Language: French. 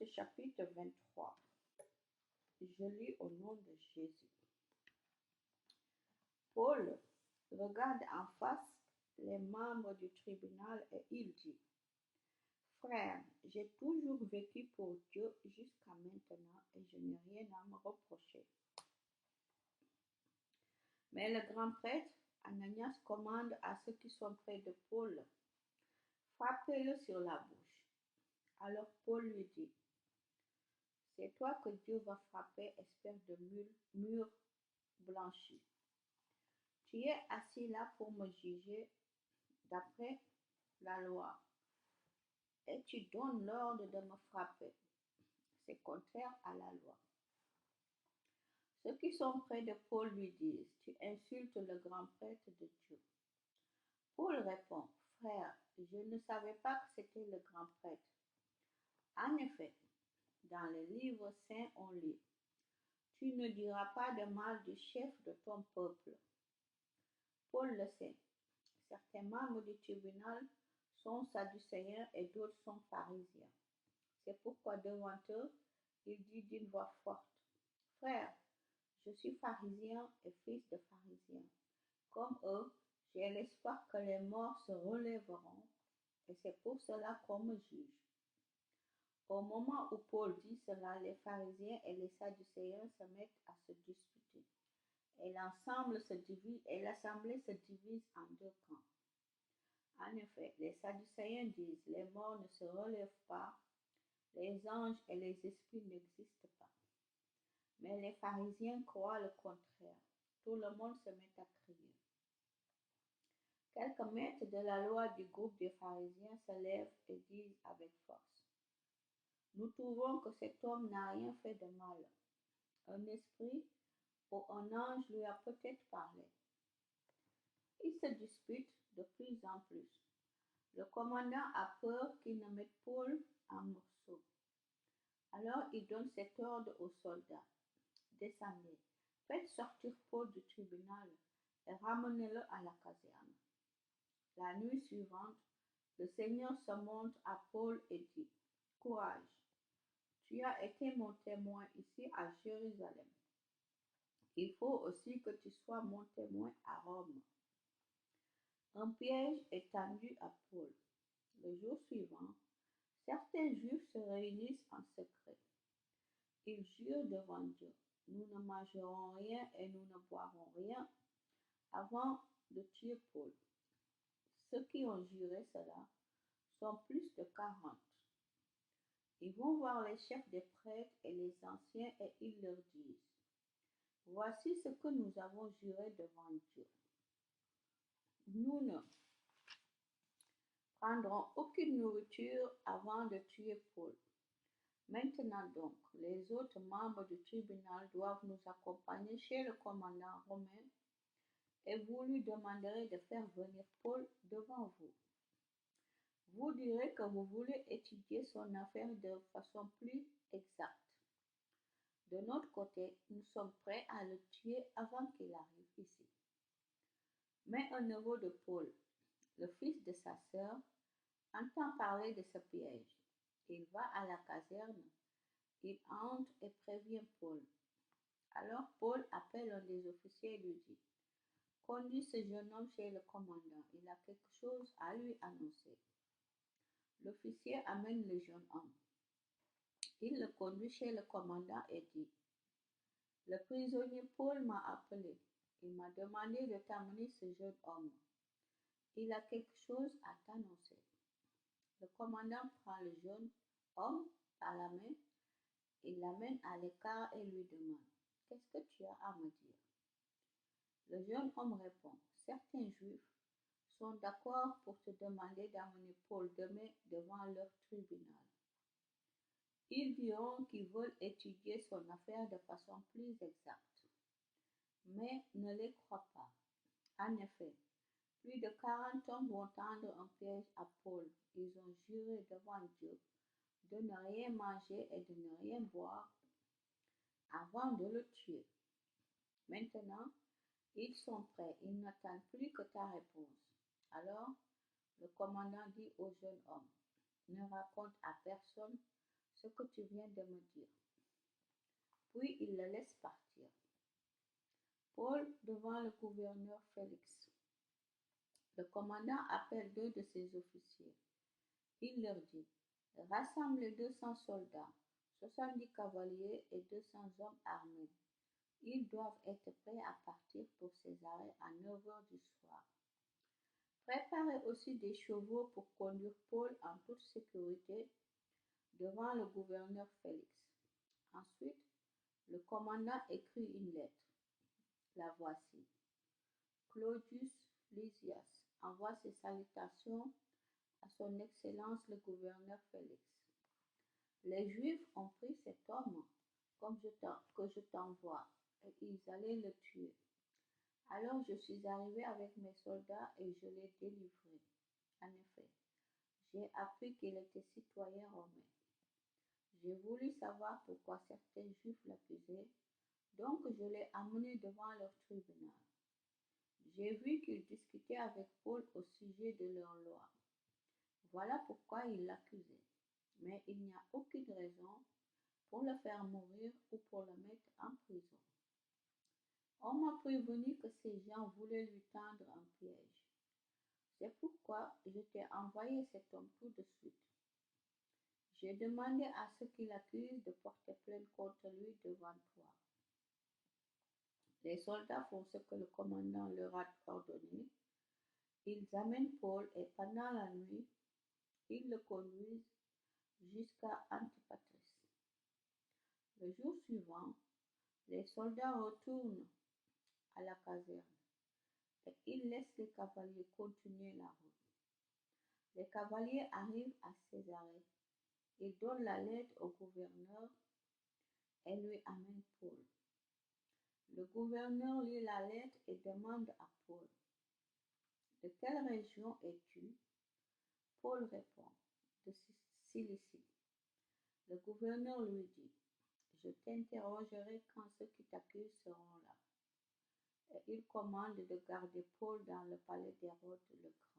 Actes chapitre 23. Je lis au nom de Jésus. Paul regarde en face les membres du tribunal et il dit, Frères, j'ai toujours vécu pour Dieu jusqu'à maintenant et je n'ai rien à me reprocher. Mais le grand prêtre, Ananias, commande à ceux qui sont près de Paul, frappez-le sur la bouche. Alors Paul lui dit, c'est toi que Dieu va frapper, espèce de mur blanchi. Tu es assis là pour me juger d'après la loi et tu donnes l'ordre de me frapper. C'est contraire à la loi. Ceux qui sont près de Paul lui disent, tu insultes le grand prêtre de Dieu. Paul répond, frère, je ne savais pas que c'était le grand prêtre. En effet, dans le livre saint, on lit, tu ne diras pas de mal du chef de ton peuple. Paul le sait. Certains membres du tribunal sont sadducéens et d'autres sont pharisiens. C'est pourquoi devant eux, il dit d'une voix forte, frères, je suis pharisien et fils de pharisien. Comme eux, j'ai l'espoir que les morts se relèveront et c'est pour cela qu'on me juge. Au moment où Paul dit cela, les pharisiens et les sadducéens se mettent à se disputer. Et l'assemblée se divise en deux camps. En effet, les sadducéens disent, les morts ne se relèvent pas, les anges et les esprits n'existent pas. Mais les pharisiens croient le contraire. Tout le monde se met à crier. Quelques maîtres de la loi du groupe des pharisiens se lèvent et disent avec force, nous trouvons que cet homme n'a rien fait de mal. Un esprit ou un ange lui a peut-être parlé. Ils se disputent de plus en plus. Le commandant a peur qu'il ne mette Paul en morceaux. Alors il donne cet ordre aux soldats. Descendez, faites sortir Paul du tribunal et ramenez-le à la caserne. La nuit suivante, le Seigneur se montre à Paul et dit, courage, tu as été mon témoin ici à Jérusalem. Il faut aussi que tu sois mon témoin à Rome. Un piège est tendu à Paul. Le jour suivant, certains Juifs se réunissent en secret. Ils jurent devant Dieu, nous ne mangerons rien et nous ne boirons rien avant de tuer Paul. Ceux qui ont juré cela sont plus de 40. Ils vont voir les chefs des prêtres et les anciens et ils leur disent, voici ce que nous avons juré devant Dieu. Nous ne prendrons aucune nourriture avant de tuer Paul. Maintenant donc, les autres membres du tribunal doivent nous accompagner chez le commandant romain et vous lui demanderez de faire venir Paul devant vous. Vous direz que vous voulez étudier son affaire de façon plus exacte. De notre côté, nous sommes prêts à le tuer avant qu'il arrive ici. Mais un neveu de Paul, le fils de sa sœur, entend parler de ce piège. Il va à la caserne, il entre et prévient Paul. Alors Paul appelle un des officiers et lui dit, conduis ce jeune homme chez le commandant, il a quelque chose à lui annoncer. L'officier amène le jeune homme. Il le conduit chez le commandant et dit, le prisonnier Paul m'a appelé. Il m'a demandé de t'amener ce jeune homme. Il a quelque chose à t'annoncer. Le commandant prend le jeune homme par la main, il l'amène à l'écart et lui demande, qu'est-ce que tu as à me dire? Le jeune homme répond, certains juifs sont d'accord pour te demander d'amener Paul demain devant leur tribunal. Ils diront qu'ils veulent étudier son affaire de façon plus exacte. Mais ne les crois pas. En effet, plus de 40 hommes vont tendre un piège à Paul. Ils ont juré devant Dieu de ne rien manger et de ne rien boire avant de le tuer. Maintenant, ils sont prêts. Ils n'attendent plus que ta réponse. Alors, le commandant dit au jeune homme, ne raconte à personne ce que tu viens de me dire. Puis il le laisse partir. Paul devant le gouverneur Félix. Le commandant appelle 2 de ses officiers. Il leur dit, rassemblez 200 soldats, 70 cavaliers et 200 hommes armés. Ils doivent être prêts à partir pour Césarée à 9 heures du soir. Préparez aussi des chevaux pour conduire Paul en toute sécurité devant le gouverneur Félix. Ensuite, le commandant écrit une lettre. La voici. Claudius Lysias envoie ses salutations à son Excellence le gouverneur Félix. Les Juifs ont pris cet homme que je t'envoie et ils allaient le tuer. Alors je suis arrivé avec mes soldats et je l'ai délivré. En effet, j'ai appris qu'il était citoyen romain. J'ai voulu savoir pourquoi certains Juifs l'accusaient, donc je l'ai amené devant leur tribunal. J'ai vu qu'ils discutaient avec Paul au sujet de leur loi. Voilà pourquoi ils l'accusaient. Mais il n'y a aucune raison pour le faire mourir ou pour le mettre en prison. On m'a prévenu que ces gens voulaient lui tendre un piège. C'est pourquoi je t'ai envoyé cet homme tout de suite. J'ai demandé à ceux qui l'accusent de porter plainte contre lui devant toi. Les soldats font ce que le commandant leur a ordonné. Ils amènent Paul et pendant la nuit, ils le conduisent jusqu'à Antipatris. Le jour suivant, les soldats retournent à la caserne et ils laissent les cavaliers continuer la route. Les cavaliers arrivent à Césarée. Ils donnent la lettre au gouverneur et lui amènent Paul. Le gouverneur lit la lettre et demande à Paul, de quelle région es-tu? Paul répond, de Cilicie. Le gouverneur lui dit, je t'interrogerai quand ceux qui t'accusent seront là. Et il commande de garder Paul dans le palais d'Hérode le Grand.